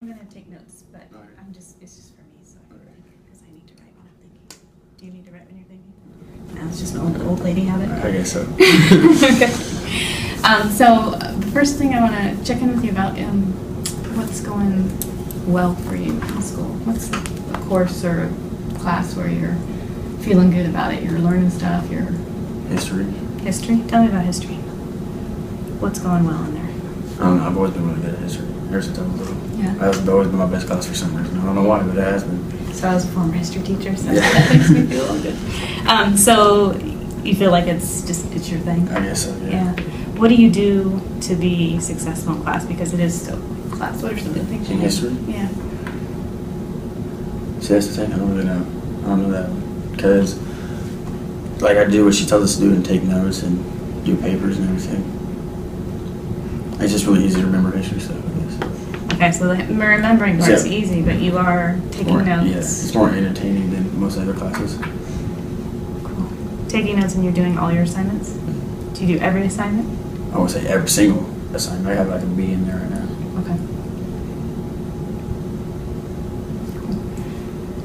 I'm gonna take notes, but Right. it's just for me, so I can think, because I need to write when I'm thinking. Do you need to write when you're thinking? No, it's just an old lady habit. I guess so. Okay. So the first thing I want to check in with you about, what's going well for you in school? What's a course or a class where you're feeling good about it? You're learning stuff. You're History. History. Tell me about history. What's going well in there? I don't know. I've always been really good at history. Ever since I was little. Yeah. I've always been my best class for some reason. I don't know why, but it has been. So I was a former history teacher, so Yeah. that makes me feel all good. So you feel like it's your thing? I guess so, Yeah. What do you do to be successful in class? Because it is still class. What are some of the things you In do? history? Yeah. See, that's the thing. I don't really know. I don't know that one. Because, like, I do what she tells us to do and take notes and do papers and everything. It's just really easy to remember history stuff, I guess. Okay, so the remembering part's Yeah. easy, but you are taking notes. Yeah, it's more entertaining than most other classes. Cool. Taking notes and you're doing all your assignments? Do you do every assignment? I would say every single assignment. I have like a B in there right now. Okay.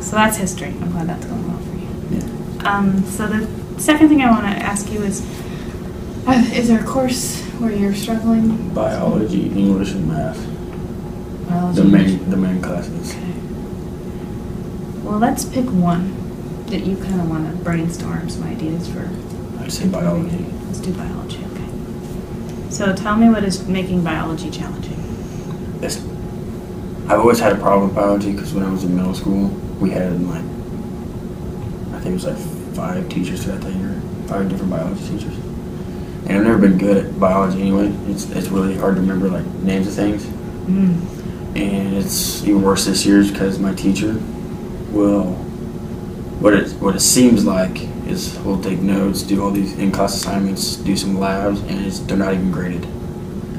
So that's history. I'm glad that's going well for you. Yeah. So the second thing I want to ask you is there a course where you're struggling? Biology, English, and math. Biology. The main classes. Okay. Well, let's pick one that you kind of want to brainstorm some ideas for. I'd say biology. Let's do biology. Okay. So tell me what is making biology challenging. I've always had a problem with biology because when I was in middle school, we had like, I think it was like 5 teachers throughout that year, 5 different biology teachers. And I've never been good at biology anyway. It's really hard to remember like names of things. Mm. And it's even worse this year because my teacher will, what it seems like is we'll take notes, do all these in-class assignments, do some labs, and they're not even graded.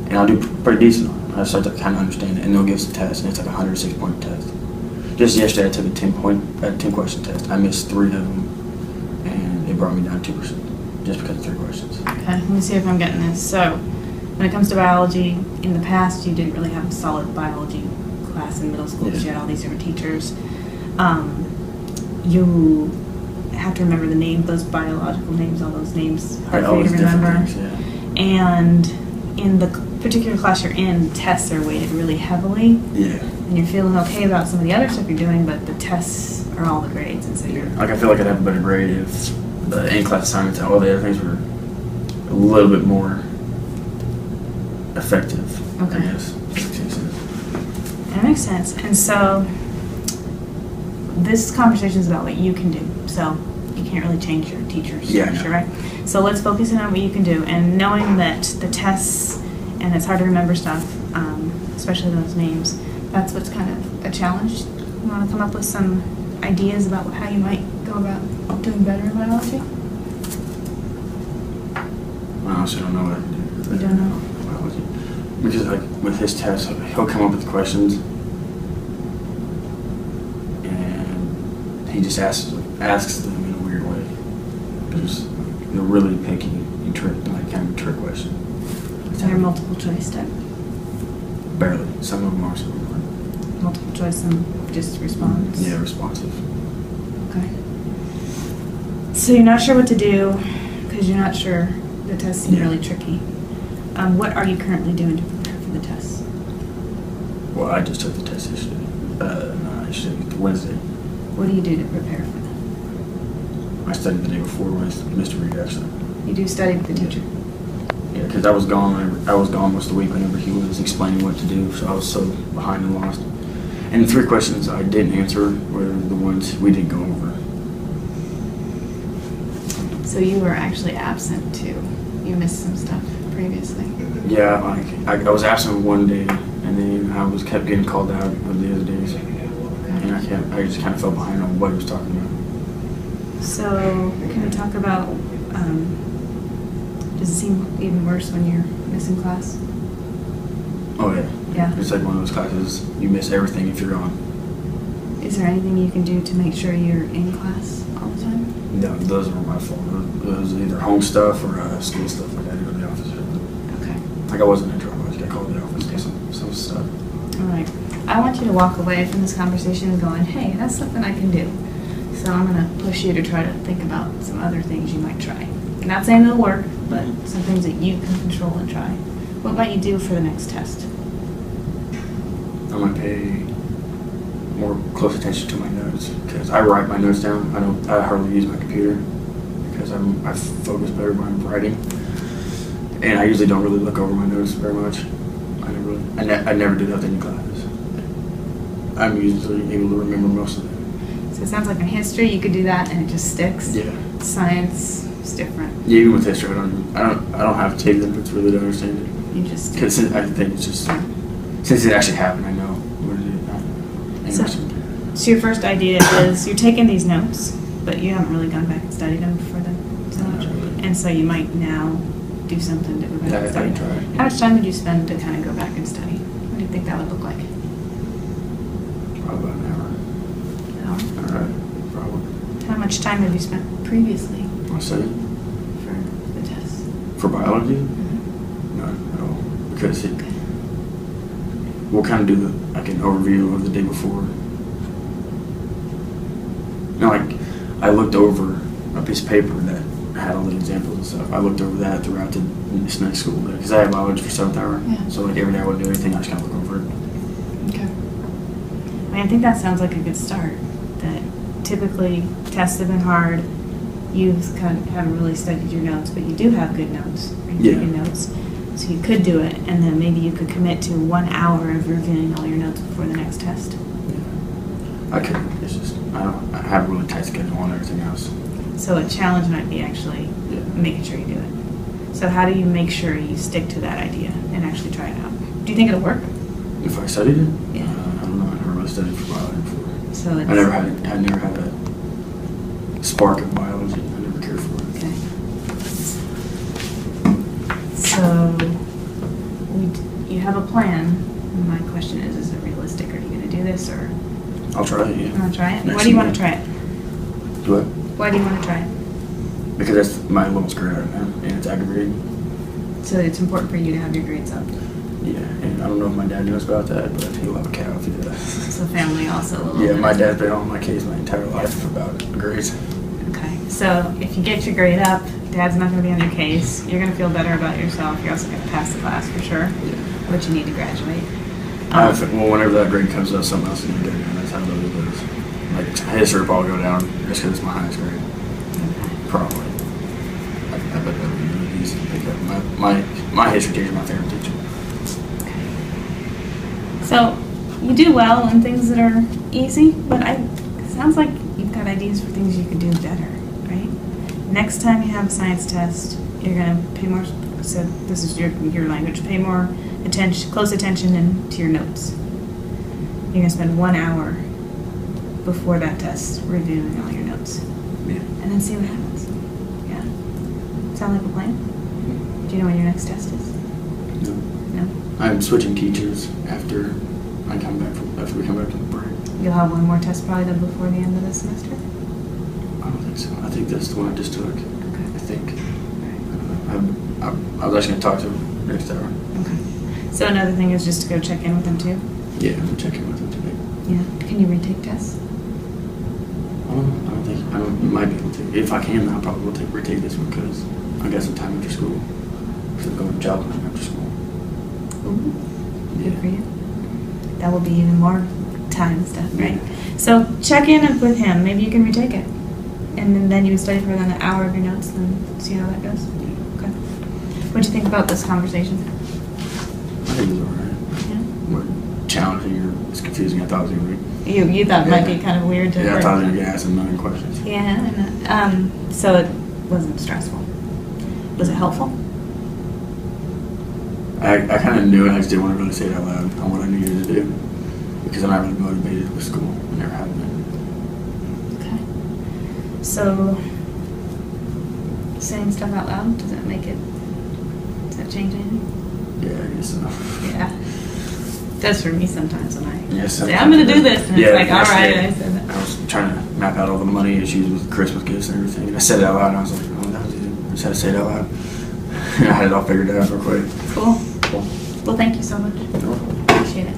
And I'll do pretty decent on it. I start to kind of understand it, and they'll give us a test, and it's like a 106-point test. Just yesterday, I took a 10-question test. I missed 3 of them, and it brought me down 2% just because of 3 questions. Okay, let me see if I'm getting this. So, when it comes to biology, in the past, you didn't really have a solid biology class in middle school because you had all these different teachers. You have to remember the name, those biological names, all those names, hard for you to remember. Things, yeah. And in the particular class you're in, tests are weighted really heavily. Yeah. And you're feeling okay about some of the other stuff you're doing, but the tests are all the grades, and so you're... Like, I feel like I'd have a better grade if the in-class assignments and all the other things were a little bit more effective, Okay. I guess. That makes sense. And so this conversation is about what you can do. So you can't really change your teacher's structure, right? So let's focus in on what you can do. And knowing that the tests, and it's hard to remember stuff, especially those names, that's what's kind of a challenge. You want to come up with some ideas about how you might go about doing better in biology? I honestly don't know what I can do. You don't know? Biology. Because like with his test, he'll come up with questions, and he just asks them in a weird way. They're really picky and like kind of a trick question. Is there multiple choice type? Barely. Some of them are, some of them aren't. Multiple choice and just response? Yeah, responsive. Okay. So you're not sure what to do because you're not sure. The tests seem really tricky. What are you currently doing to prepare for the tests? Well, I just took the test yesterday. No, yesterday, Wednesday. What do you do to prepare for them? I studied the day before with Mr. Reed, actually. You do study with the teacher? Yeah, because I was gone most of the week whenever he was explaining what to do, so I was so behind and lost. And the 3 questions I didn't answer were the ones we didn't go over. So you were actually absent too. You missed some stuff previously. Yeah, I was absent one day, and then I kept getting called out of the other days. And I just kind of fell behind on what he was talking about. So can we talk about, does it seem even worse when you're missing class? Oh yeah. Yeah. It's like one of those classes, you miss everything if you're gone. Is there anything you can do to make sure you're in class all the time? No, those weren't my fault. It was either home stuff or school stuff. Like I had to go to the office. Okay. Like I wasn't in trouble. I just got called to the office for some stuff. All right. I want you to walk away from this conversation going, hey, that's something I can do. So I'm going to push you to try to think about some other things you might try. I'm not saying they'll work, but some things that you can control and try. What might you do for the next test? I might pay more close attention to my notes because I write my notes down. I hardly use my computer because I focus better when I'm writing, and I usually don't really look over my notes very much. I never do that with any classes. I'm usually able to remember most of them. So it sounds like in history you could do that and it just sticks. Yeah. Science is different. Yeah, even with history, I don't have to take the notes really to understand it. You just because I think it's just since it actually happened, I know what it is. So your first idea is you're taking these notes, but you haven't really gone back and studied them before then so much. Really. And so you might now do something to go back and study. Try. How much time would you spend to kind of go back and study? What do you think that would look like? Probably about an hour. An hour? All right, probably. How much time have you spent previously I'll say for the test? for biology, Mm-hmm. none at all because we'll kind of do like an overview of the day before. Like I looked over a piece of paper that had all the examples and stuff. I looked over that throughout this next school day because I had biology for 7th hour. Yeah. So like every day I wouldn't do anything. I just kind of look over it. Okay. I mean, I think that sounds like a good start. That typically tests have been hard. You haven't really studied your notes, but you do have good notes. Yeah. Good notes. So you could do it, and then maybe you could commit to 1 hour of reviewing all your notes before the next test. Yeah. I could. It's just I have a really tight schedule on everything else. So a challenge might be actually making sure you do it. So how do you make sure you stick to that idea and actually try it out? Do you think it'll work? If I studied it, Yeah. I don't know. I never really studied for biology before. So it's, I never had a spark of biology. I never cared for it. okay. So you have a plan. My question is it realistic? Are you going to do this or? I'll try it. You Yeah. want to try it? Next Why do you want week. to try it? Do it Why do you want to try it? because that's my lowest grade right now, and it's aggravating. So it's important for you to have your grades up. Yeah, and I don't know if my dad knows about that, but he'll have a cow if he does. So family also a little Yeah, bit. my dad's been on my case my entire life about grades. Okay, so if you get your grade up, Dad's not going to be on your case. You're going to feel better about yourself. You're also going to pass the class for sure, Yeah. but you need to graduate. Well, whenever that grade comes up, something else is going to go down. That's how it goes. Like, history will probably go down just because it's my highest grade. Probably. I bet that would be really easy to pick up. My history teacher is my favorite teacher. So you do well in things that are easy, but it sounds like you've got ideas for things you could do better, right? Next time you have a science test, you're going to pay more, so this is your language, pay more attention, close attention to your notes. You're going to spend 1 hour before that test reviewing all your notes. Yeah. And then see what happens. Yeah? Sound like a plan? Do you know when your next test is? No. No? I'm switching teachers after we come back from the break. You'll have one more test probably done before the end of the semester? I don't think so. I think that's the one I just took. Okay. I think. I was actually going to talk to him next hour. Okay. So another thing is just to go check in with them too? Yeah, I'm checking with him today. Yeah. Can you retake tests? I might be able to. If I can, I'll probably retake this one because I got some time after school. Because I'm going to job time after school. Ooh. Yeah. Good for you. That will be even more time and stuff, right? So check in with him. Maybe you can retake it. And then you would study for an hour of your notes and see how that goes. Okay. What do you think about this conversation? I think it was alright. Yeah. More challenging or as confusing as I thought it was going to be. You thought it might be kind of weird to Yeah, I work. thought I was going to get asked a million questions. Yeah. So it wasn't stressful. Was it helpful? I kind of knew it. I just didn't want to really say it out loud on what I needed to do because I'm not really motivated with school. I never have been. Okay. So saying stuff out loud, does that change anything? Yeah, I guess so. Yeah. It does for me sometimes when I Yes, say, I'm going to do this. And it's like, all right. yesterday, I said that. I was trying to map out all the money issues with Christmas gifts and everything. And I said it out loud and I was like, oh, that was easy. I just had to say it out loud. And I had it all figured out real quick. Cool. Cool. Well, thank you so much. No. Appreciate it.